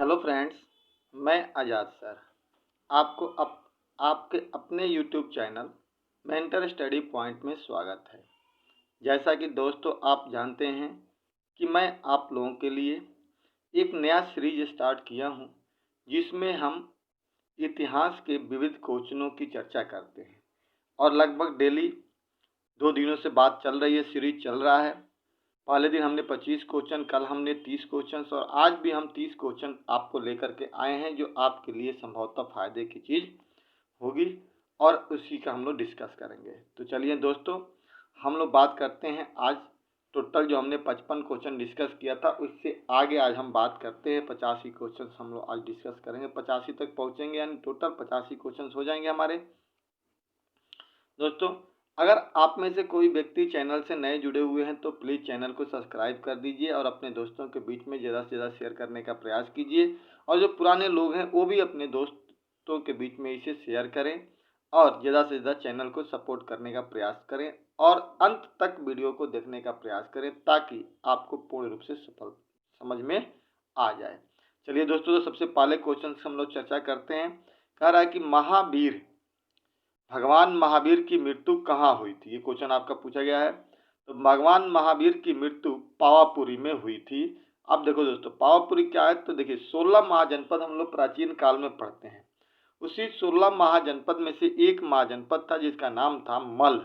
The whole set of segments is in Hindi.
हेलो फ्रेंड्स, मैं आज़ाद सर आपको आपके अपने YouTube channel mentor study point में स्वागत है। जैसा कि दोस्तों आप जानते हैं कि मैं आप लोगों के लिए एक नया सीरीज स्टार्ट किया हूं, जिसमें हम इतिहास के विविध क्वेश्चनों की चर्चा करते हैं और लगभग डेली 2 दिनों से बात चल रही है, सीरीज चल रहा है। पहले दिन हमने 25 क्वेश्चन, कल हमने 30 क्वेश्चन और आज भी हम 30 क्वेश्चन आपको लेकर के आए हैं, जो आपके लिए संभवतः फायदे की चीज़ होगी और उसी का हम लोग डिस्कस करेंगे। तो चलिए दोस्तों, हम लोग बात करते हैं आज टोटल जो हमने 55 क्वेश्चन डिस्कस किया था, उससे आगे आज हम बात करते हैं 85 क्वेश्चन हम लोग आज डिस्कस करेंगे। 85 तक पहुँचेंगे, यानी टोटल 85 क्वेश्चन हो जाएंगे हमारे। दोस्तों, अगर आप में से कोई व्यक्ति चैनल से नए जुड़े हुए हैं तो प्लीज़ चैनल को सब्सक्राइब कर दीजिए और अपने दोस्तों के बीच में ज़्यादा से ज़्यादा शेयर करने का प्रयास कीजिए। और जो पुराने लोग हैं वो भी अपने दोस्तों के बीच में इसे शेयर करें और ज़्यादा से ज़्यादा चैनल को सपोर्ट करने का प्रयास करें और अंत तक वीडियो को देखने का प्रयास करें, ताकि आपको पूर्ण रूप से सफल समझ में आ जाए। चलिए दोस्तों, तो सबसे पहले क्वेश्चन हम लोग चर्चा करते हैं। कह रहा है कि भगवान महावीर की मृत्यु कहाँ हुई थी। ये क्वेश्चन आपका पूछा गया है। तो भगवान महावीर की मृत्यु पावापुरी में हुई थी। अब देखो दोस्तों, पावापुरी क्या है, तो देखिए 16 महाजनपद हम लोग प्राचीन काल में पढ़ते हैं। उसी 16 महाजनपद में से एक महाजनपद था जिसका नाम था मल्ल,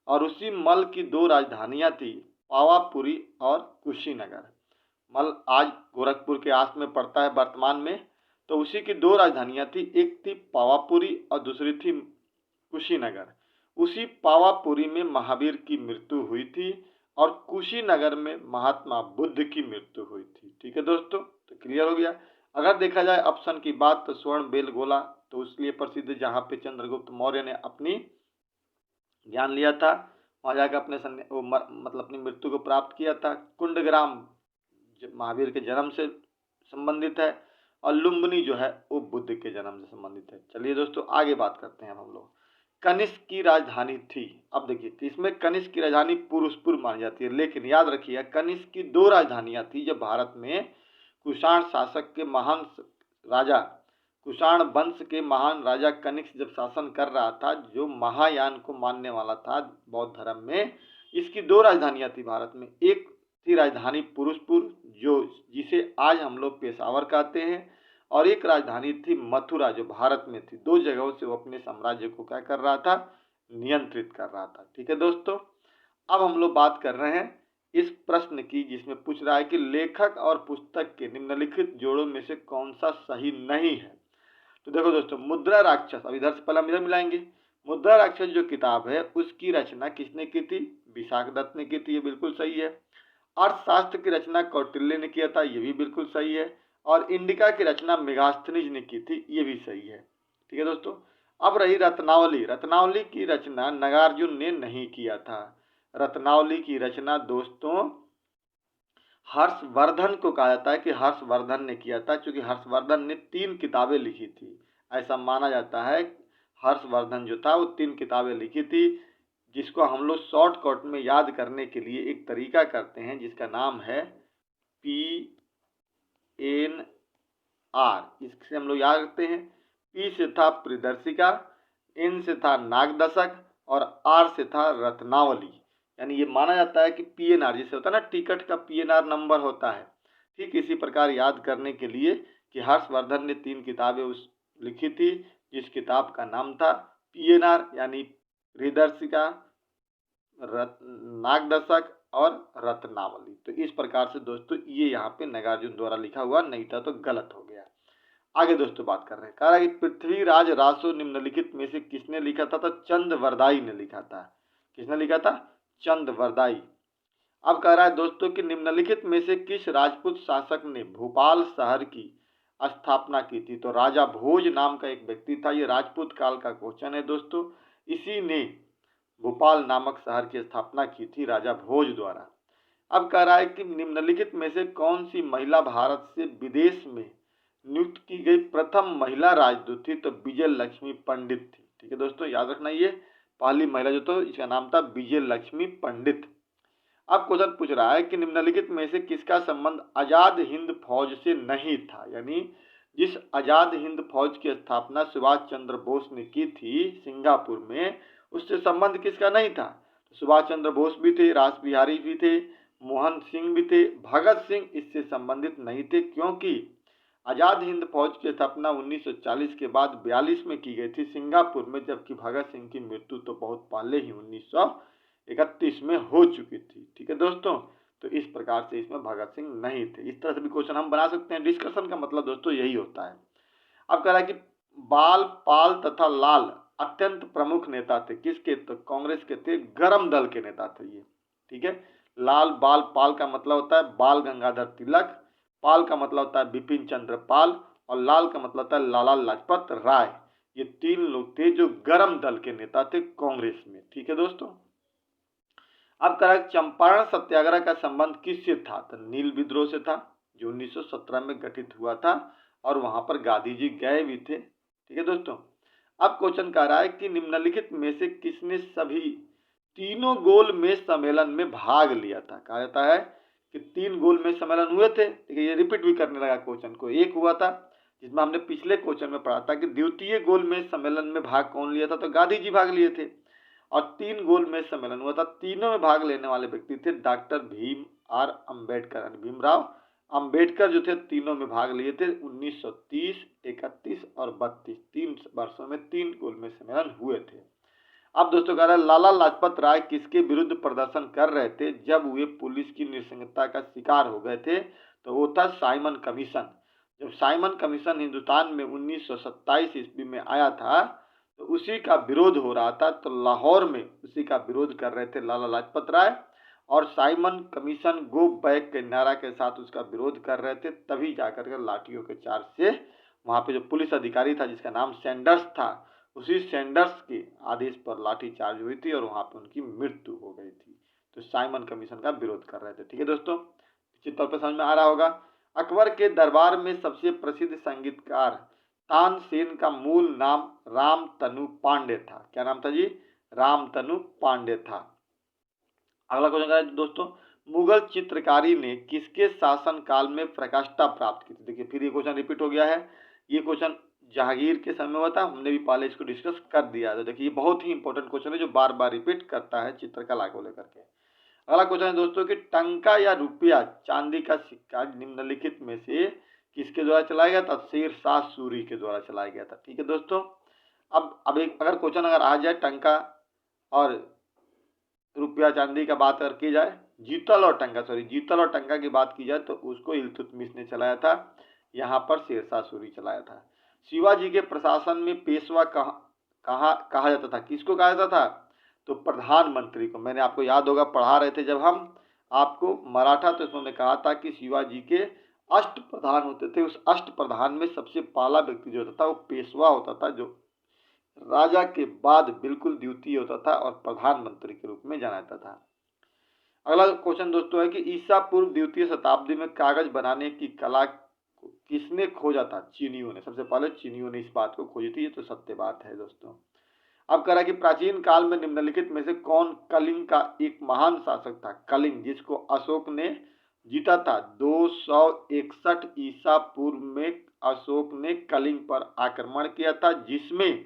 और उसी मल्ल की 2 राजधानियां थी, पावापुरी और कुशीनगर। मल्ल आज गोरखपुर के आस में पड़ता है वर्तमान में। तो उसी की 2 राजधानियां थी, एक थी पावापुरी और दूसरी थी कुशीनगर। उसी पावापुरी में महावीर की मृत्यु हुई थी और कुशीनगर में महात्मा बुद्ध की मृत्यु हुई थी। ठीक है दोस्तों, तो क्लियर हो गया। अगर देखा जाए ऑप्शन की बात, तो स्वर्ण बेलगोला तो उसलिए प्रसिद्ध, जहाँ पे चंद्रगुप्त मौर्य ने अपनी ज्ञान लिया था, वहाँ जाकर अपनी मृत्यु को प्राप्त किया था। कुंडग्राम महावीर के जन्म से संबंधित है और लुम्बिनी जो है वो बुद्ध के जन्म से संबंधित है। चलिए दोस्तों, आगे बात करते हैं हम लोग। कनिष्क की राजधानी थी। अब देखिए, इसमें कनिष्क की राजधानी पुरुषपुर मानी जाती है, लेकिन याद रखिए कनिष्क की 2 राजधानियां थी जब भारत में कुषाण शासक के महान राजा, कुषाण वंश के महान राजा कनिष्क जब शासन कर रहा था, जो महायान को मानने वाला था बौद्ध धर्म में, इसकी 2 राजधानियां थी भारत में। एक थी राजधानी पुरुषपुर, जिसे आज हम लोग पेशावर कहते हैं, और एक राजधानी थी मथुरा, जो भारत में थी। 2 जगहों से वो अपने साम्राज्य को क्या कर रहा था, नियंत्रित कर रहा था। ठीक है दोस्तों, अब हम लोग बात कर रहे हैं इस प्रश्न की, जिसमें पूछ रहा है कि लेखक और पुस्तक के निम्नलिखित जोड़ों में से कौन सा सही नहीं है। तो देखो दोस्तों, मुद्रा राक्षस, अब इधर से पहले हम इधर मिलाएंगे। मुद्रा राक्षस जो किताब है, उसकी रचना किसने की थी, विशाख दत्त ने की थी, ये बिल्कुल सही है। अर्थशास्त्र की रचना कौटिल्य ने किया था, ये भी बिल्कुल सही है। और इंडिका की रचना मेगास्थनीज ने की थी, ये भी सही है। ठीक है दोस्तों, अब रही रत्नावली। रत्नावली की रचना नागार्जुन ने नहीं किया था। रत्नावली की रचना दोस्तों हर्षवर्धन को कहा जाता है कि हर्षवर्धन ने किया था, क्योंकि हर्षवर्धन ने 3 किताबें लिखी थी। ऐसा माना जाता है हर्षवर्धन जो था वो 3 किताबें लिखी थी, जिसको हम लोग शॉर्टकट में याद करने के लिए एक तरीका करते हैं, जिसका नाम है PNR। इससे हम लोग याद रखते हैं। P से था प्रिदर्शिका, N से था नागदशक और R से था रत्नावली। यानी ये माना जाता है कि PNR जैसे होता है ना, टिकट का PNR नंबर होता है, ठीक इसी प्रकार याद करने के लिए कि हर्षवर्धन ने 3 किताबें लिखी थी, जिस किताब का नाम था PNR, यानी प्रिदर्शिका, नागदशक और रत्नावली। तो इस प्रकार से दोस्तों ये यहाँ पे नागार्जुन द्वारा लिखा हुआ नहीं था, तो गलत हो गया। आगे दोस्तों बात कर रहे हैं, कह रहा है कि पृथ्वीराज रासो निम्नलिखित में से किसने लिखा था, तो चंदवरदाई ने लिखा था। किसने लिखा था, चंदवरदाई। अब कह रहा है दोस्तों कि निम्नलिखित में से किस राजपूत शासक ने भोपाल शहर की स्थापना की थी। तो राजा भोज नाम का एक व्यक्ति था, ये राजपूत काल का क्वेश्चन है दोस्तों। इसी ने भोपाल नामक शहर की स्थापना की थी राजा भोज द्वारा। अब कह रहा है कि निम्नलिखित में से कौन सी महिला भारत से विदेश में नियुक्त की गई प्रथम महिला राजदूत थी। तो विजय लक्ष्मी पंडित थी। ठीक है दोस्तों, याद रखना, ये पहली महिला जो तो इसका नाम था विजय लक्ष्मी पंडित। अब क्वेश्चन पूछ रहा है कि निम्नलिखित में से किसका संबंध आजाद हिंद फौज से नहीं था, यानी जिस आजाद हिंद फौज की स्थापना सुभाष चंद्र बोस ने की थी सिंगापुर में, उससे संबंध किसका नहीं था। तो सुभाष चंद्र बोस भी थे, रास बिहारी भी थे, मोहन सिंह भी थे, भगत सिंह इससे संबंधित नहीं थे, क्योंकि आजाद हिंद फौज की स्थापना 1940 के बाद 42 में की गई थी सिंगापुर में, जबकि भगत सिंह की मृत्यु तो बहुत पहले ही 1931 में हो चुकी थी। ठीक है दोस्तों, तो इस प्रकार से इसमें भगत सिंह नहीं थे। इस तरह से भी क्वेश्चन हम बना सकते हैं। डिस्कशन का मतलब दोस्तों यही होता है। अब कह रहा है कि बाल, पाल तथा लाल अत्यंत प्रमुख नेता थे, किसके, तो कांग्रेस के थे, गरम दल के नेता थे ये। ठीक है, लाल, बाल, पाल का मतलब होता है बाल गंगाधर तिलक, पाल का मतलब होता है बिपिन चंद्र पाल, और लाल का मतलब होता है लाला लाजपत राय। ये तीन लोग थे जो गरम दल के नेता थे कांग्रेस में। ठीक है दोस्तों, अब कह रहा है चंपारण सत्याग्रह का संबंध किससे था, तो नील विद्रोह से था, जो 1917 में गठित हुआ था, और वहां पर गांधी जी गए भी थे। ठीक है दोस्तों, अब क्वेश्चन कह रहा है कि निम्नलिखित में से किसने सभी तीनों गोल मेज सम्मेलन में भाग लिया था। कहा जाता है कि 3 गोल मेज सम्मेलन हुए थे। ठीक है, ये रिपीट भी करने लगा क्वेश्चन को। एक हुआ था जिसमें हमने पिछले क्वेश्चन में पढ़ा था कि द्वितीय गोल मेज सम्मेलन में भाग कौन लिया था, तो गांधी जी भाग लिए थे। और 3 गोल मेज सम्मेलन हुआ था, तीनों में भाग लेने वाले व्यक्ति थे डॉक्टर भीम आर अम्बेडकर, भीमराव अम्बेडकर जो थे, तीनों में भाग लिए थे। 1930, 31 और 32 3 वर्षों में 3 गोल मेज सम्मेलन हुए थे। अब दोस्तों कह रहा है लाला लाजपत राय किसके विरुद्ध प्रदर्शन कर रहे थे जब वे पुलिस की नृशंसता का शिकार हो गए थे, तो वो था साइमन कमीशन। जब साइमन कमीशन हिंदुस्तान में 1927 ईस्वी में आया था, तो उसी का विरोध हो रहा था। तो लाहौर में उसी का विरोध कर रहे थे लाला लाजपत राय, और साइमन कमीशन गो बैक के नारा के साथ उसका विरोध कर रहे थे। तभी जाकर के लाठियों के चार्ज से वहां पे जो पुलिस अधिकारी था जिसका नाम सैंडर्स था, उसी सैंडर्स के आदेश पर लाठी चार्ज हुई थी और वहां पे उनकी मृत्यु हो गई थी। तो साइमन कमीशन का विरोध कर रहे थे। ठीक है दोस्तों, निश्चित तौर पर समझ में आ रहा होगा। अकबर के दरबार में सबसे प्रसिद्ध संगीतकार तानसेन का मूल नाम रामतनु पांडे था। क्या नाम था जी, रामतनु पांडे था। अगला क्वेश्चन है दोस्तों, मुगल चित्रकारी ने किसके शासन काल में प्रकाष्ठा प्राप्त की थी। देखिए फिर ये क्वेश्चन रिपीट हो गया है। ये क्वेश्चन जहांगीर के समय हुआ था, हमने भी पहले इसको डिस्कस कर दिया। तो देखिए ये बहुत ही इंपॉर्टेंट क्वेश्चन है जो बार बार रिपीट करता है चित्रकला को लेकर के। अगला क्वेश्चन है दोस्तों कि टंका या रुपया चांदी का सिक्का निम्नलिखित में से किसके द्वारा चलाया गया था, शेरशाह सूरी के द्वारा चलाया गया था। ठीक है दोस्तों, अब एक अगर क्वेश्चन अगर आ जाए टंका और रुपया चांदी का बात अगर की जाए, जीतल और टंका की बात की जाए, तो उसको इल्तुतमिश ने चलाया था, यहाँ पर शेरशाह सूरी चलाया था। शिवाजी के प्रशासन में पेशवा कहा जाता था, किसको कहा जाता था, तो प्रधानमंत्री को। मैंने आपको याद होगा पढ़ा रहे थे जब हम आपको मराठा, तो उसमें कहा था कि शिवाजी के अष्ट प्रधान होते थे। उस अष्ट प्रधान में सबसे पहला व्यक्ति जो होता था वो पेशवा होता था, जो राजा के बाद बिल्कुल द्वितीय होता था और प्रधानमंत्री के रूप में जाना जाता था। अगला क्वेश्चन दोस्तों है कि ईसा पूर्व द्वितीय शताब्दी में कागज बनाने की कला किसने खोजा था, चीनियों ने। सबसे पहले चीनियों ने इस बात को खोजी थी, ये तो सत्य बात है दोस्तों। अब कह रहा है कि प्राचीन काल में निम्नलिखित में से कौन कलिंग का एक महान शासक था। कलिंग जिसको अशोक ने जीता था 261 ईसा पूर्व में, अशोक ने कलिंग पर आक्रमण किया था, जिसमें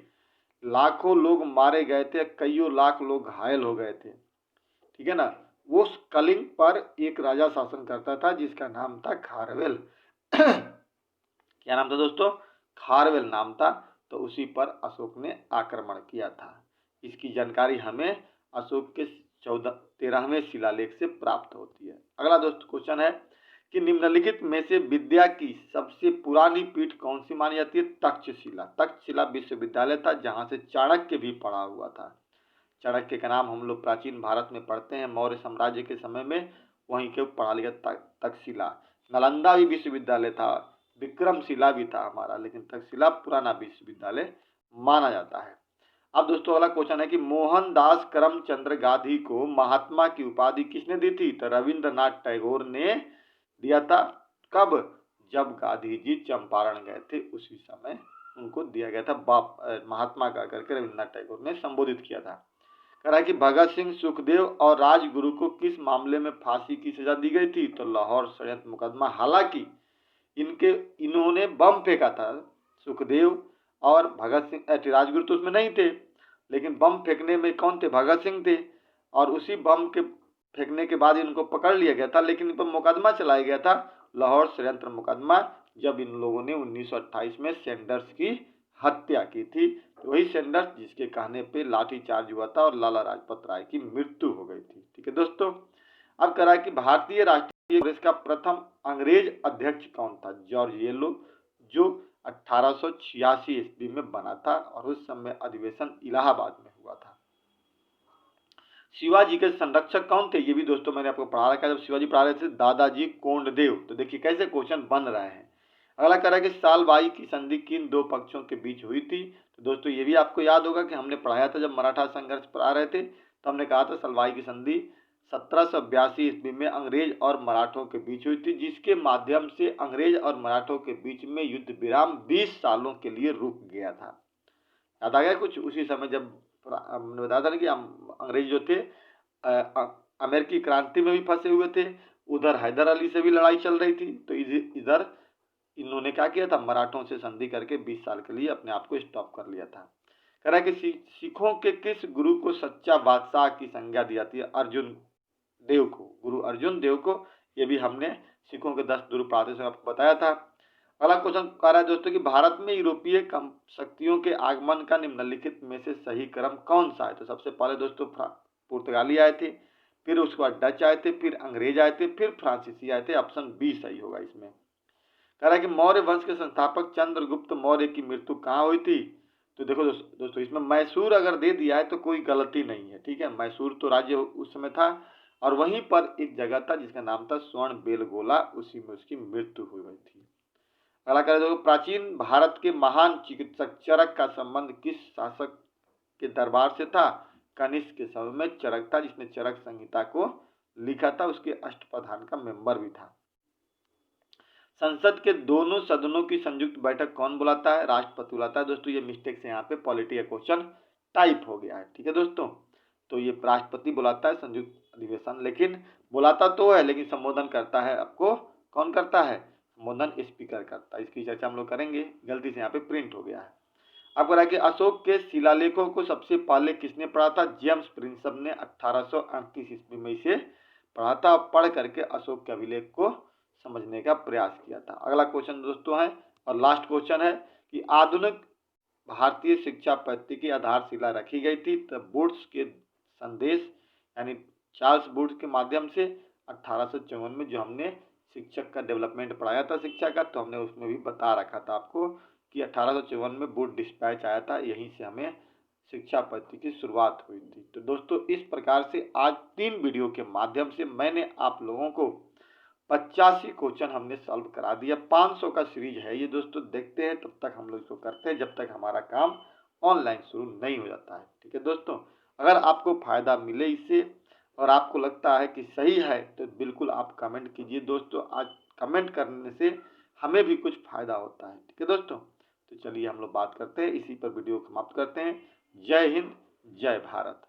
लाखों लोग मारे गए थे, कईयों लाख लोग घायल हो गए थे। ठीक है ना, वो कलिंग पर एक राजा शासन करता था जिसका नाम था खारवेल। क्या नाम था दोस्तों, खारवेल नाम था। तो उसी पर अशोक ने आक्रमण किया था। इसकी जानकारी हमें अशोक के 13वें शिलालेख से प्राप्त होती है। अगला दोस्तों क्वेश्चन है कि निम्नलिखित में से विद्या की सबसे पुरानी पीठ कौन सी मानी जाती है, तक्षशिला। तक्षशिला विश्वविद्यालय था जहां से चाणक्य भी पढ़ा हुआ था। चाणक्य का नाम हम लोग प्राचीन भारत में पढ़ते हैं, मौर्य साम्राज्य के समय में वहीं के पढ़ा लिया तक्षशिला। नालंदा भी विश्वविद्यालय था, विक्रमशिला भी था हमारा, लेकिन तक्षशिला पुराना विश्वविद्यालय माना जाता है। अब दोस्तों अगला क्वेश्चन है कि मोहनदास करमचंद्र गांधी को महात्मा की उपाधि किसने दी थी, तो रविंद्रनाथ टैगोर ने दिया था। कब, जब गांधी जी चंपारण गए थे उसी समय उनको दिया गया था, बाप महात्मा का करके रविंद्रनाथ टैगोर ने संबोधित किया था। कह रहा है कि भगत सिंह, सुखदेव और राजगुरु को किस मामले में फांसी की सजा दी गई थी? तो लाहौर षड्यंत्र मुकदमा। हालांकि इन्होंने बम फेंका था, सुखदेव और भगत सिंह। राजगुरु तो उसमें नहीं थे, लेकिन बम फेंकने में कौन थे? भगत सिंह थे। और उसी बम के फेंकने के बाद इनको पकड़ लिया गया था, लेकिन इन पर मुकदमा चलाया गया था, लाहौर षड्यंत्र मुकदमा, जब इन लोगों ने 1928 में सैंडर्स की हत्या की थी। तो वही सैंडर्स जिसके कहने पे लाठीचार्ज हुआ था और लाला लाजपत राय की मृत्यु हो गई थी। ठीक है दोस्तों। अब कह रहा है कि भारतीय राष्ट्रीय कांग्रेस का प्रथम अंग्रेज अध्यक्ष कौन था? जॉर्ज येलो, जो 1886 ईस्वी में बना था और उस समय अधिवेशन इलाहाबाद में हुआ था। शिवाजी के संरक्षक कौन थे? ये भी दोस्तों मैंने आपको पढ़ा रखा है, जब शिवाजी पढ़ा रहे थे, दादाजी कोंडदेव। तो देखिए कैसे क्वेश्चन बन रहे हैं। अगला कह रहा है कि सालबाई की संधि किन दो पक्षों के बीच हुई थी? तो दोस्तों ये भी आपको याद होगा कि हमने पढ़ाया था जब मराठा संघर्ष पढ़ा रहे थे, तो हमने कहा था सालबाई की संधि 1782 ईस्वी में अंग्रेज और मराठों के बीच हुई थी, जिसके माध्यम से अंग्रेज और मराठों के बीच में युद्ध विराम 20 सालों के लिए रुक गया था। याद आ गया कुछ? उसी समय जब हमने बताया था ना कि अंग्रेज जो थे अमेरिकी क्रांति में भी फंसे हुए थे, उधर हैदर अली से भी लड़ाई चल रही थी, तो इधर इन्होंने क्या किया था? मराठों से संधि करके 20 साल के लिए अपने आप को स्टॉप कर लिया था। कह रहा है कि सिखों के किस गुरु को सच्चा बादशाह की संज्ञा दी जाती है? अर्जुन देव को, गुरु अर्जुन देव को। ये भी हमने सिखों के 10 गुरु पढ़ाते समय आपको बताया था। अगला क्वेश्चन कह रहा है दोस्तों कि भारत में यूरोपीय शक्तियों के आगमन का निम्नलिखित में से सही क्रम कौन सा है? तो सबसे पहले दोस्तों पुर्तगाली आए थे, फिर उसके बाद डच आए थे, फिर अंग्रेज आए थे, फिर फ्रांसीसी आए थे। ऑप्शन बी सही होगा इसमें। कह रहा है कि मौर्य वंश के संस्थापक चंद्रगुप्त मौर्य की मृत्यु कहाँ हुई थी? तो देखो दोस्तों इसमें मैसूर अगर दे दिया है तो कोई गलती नहीं है। ठीक है, मैसूर तो राज्य उस समय था, और वहीं पर एक जगह था जिसका नाम था स्वर्ण बेलगोला, उसी में उसकी मृत्यु हुई थी। अगला कह रहे हो प्राचीन भारत के महान चिकित्सक चरक का संबंध किस शासक के दरबार से था? कनिष्क के समय में चरक था, जिसने चरक संहिता को लिखा था, उसके अष्टप्रधान का मेंबर भी था। संसद के दोनों सदनों की संयुक्त बैठक कौन बुलाता है? राष्ट्रपति बुलाता है। दोस्तों ये मिस्टेक से यहाँ पे पॉलिटी का क्वेश्चन टाइप हो गया है। ठीक है दोस्तों, तो ये राष्ट्रपति बुलाता है संयुक्त अधिवेशन, लेकिन बुलाता तो है लेकिन संबोधन करता है आपको कौन करता है? संबोधन स्पीकर करता है। इसकी चर्चा हम लोग करेंगे। गलती से यहाँ पे प्रिंट हो गया है। अब कह रहा है कि अशोक के शिलालेखों को सबसे पहले किसने पढ़ा था? जेम्स प्रिंसप ने 1838 ईस्वी में इसे पढ़ा था। पढ़ करके अशोक के अभिलेख को समझने का प्रयास किया था। अगला क्वेश्चन दोस्तों है और लास्ट क्वेश्चन है कि आधुनिक भारतीय शिक्षा पद्धति की आधारशिला रखी गई थी तब वुड्स के संदेश यानी चार्ल्स वुड्स के माध्यम से 1854 में जो हमने शिक्षक का डेवलपमेंट पढ़ाया था शिक्षा का, तो हमने उसमें भी बता रखा था आपको कि 1854 में वुड डिस्पैच आया था, यहीं से हमें शिक्षा पद्धति की शुरुआत हुई थी। तो दोस्तों इस प्रकार से आज 3 वीडियो के माध्यम से मैंने आप लोगों को 85 क्वेश्चन हमने सॉल्व करा दिया। 500 का सीरीज है ये दोस्तों, देखते हैं तब तक हम लोग इसको करते हैं जब तक हमारा काम ऑनलाइन शुरू नहीं हो जाता है। ठीक है दोस्तों, अगर आपको फायदा मिले इससे और आपको लगता है कि सही है तो बिल्कुल आप कमेंट कीजिए दोस्तों। आज कमेंट करने से हमें भी कुछ फायदा होता है। ठीक है दोस्तों, तो चलिए हम लोग बात करते हैं, इसी पर वीडियो समाप्त करते हैं। जय हिंद, जय भारत।